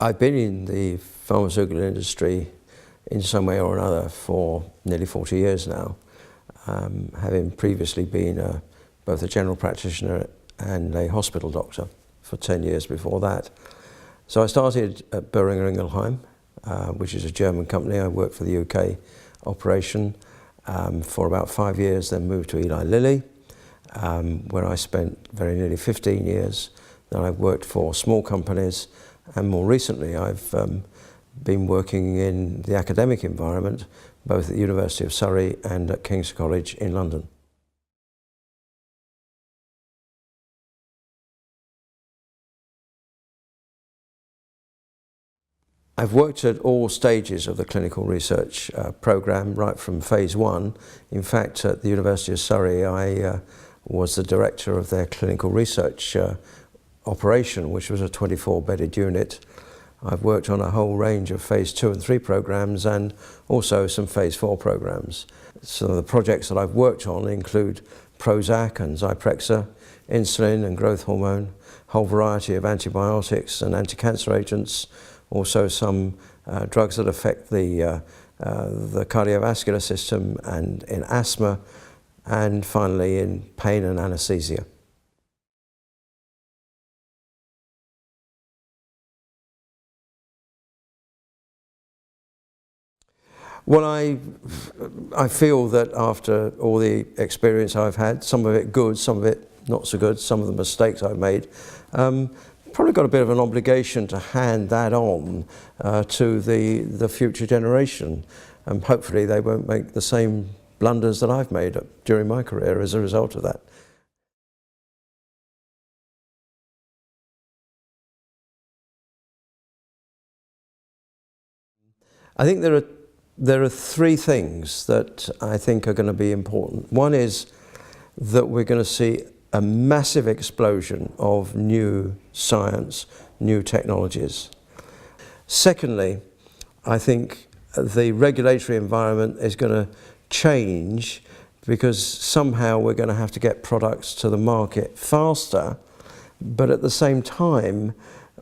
I've been in the pharmaceutical industry in some way or another for nearly 40 years now, having previously been both a general practitioner and a hospital doctor for 10 years before that. So I started at Boehringer Ingelheim, which is a German company. I worked for the UK operation for about 5 years, then moved to Eli Lilly, where I spent very nearly 15 years. Then I've worked for small companies, and more recently I've been working in the academic environment, both at the University of Surrey and at King's College in London. I've worked at all stages of the clinical research programme, right from phase 1. In fact, at the University of Surrey, I was the director of their clinical research operation, which was a 24-bedded unit. I've worked on a whole range of phase 2 and 3 programmes and also some phase 4 programmes. So the projects that I've worked on include Prozac and Zyprexa, insulin and growth hormone, a whole variety of antibiotics and anti-cancer agents, also some drugs that affect the cardiovascular system and in asthma, and finally in pain and anaesthesia. Well, I feel that after all the experience I've had, some of it good, some of it not so good, some of the mistakes I've made, probably got a bit of an obligation to hand that on to the future generation. Hopefully they won't make the same blunders that I've made during my career as a result of that. I think there are 3 things that I think are going to be important. One is that we're going to see a massive explosion of new science, new technologies. Secondly, I think the regulatory environment is going to change because somehow we're going to have to get products to the market faster, but at the same time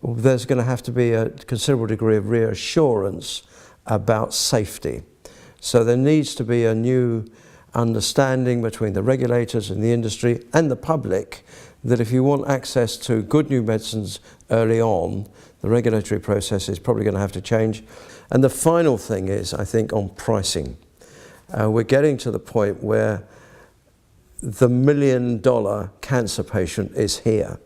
there's going to have to be a considerable degree of reassurance about safety. So there needs to be a new understanding between the regulators and the industry and the public that if you want access to good new medicines early on, the regulatory process is probably going to have to change. And the final thing is, I think, on pricing. We're getting to the point where the $1 million cancer patient is here.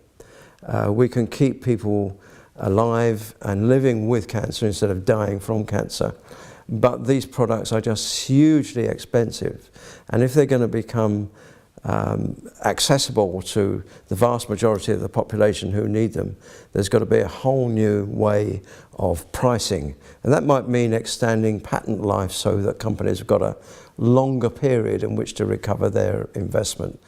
We can keep people alive and living with cancer instead of dying from cancer. But these products are just hugely expensive. And if they're going to become accessible to the vast majority of the population who need them, there's got to be a whole new way of pricing. And that might mean extending patent life so that companies have got a longer period in which to recover their investment.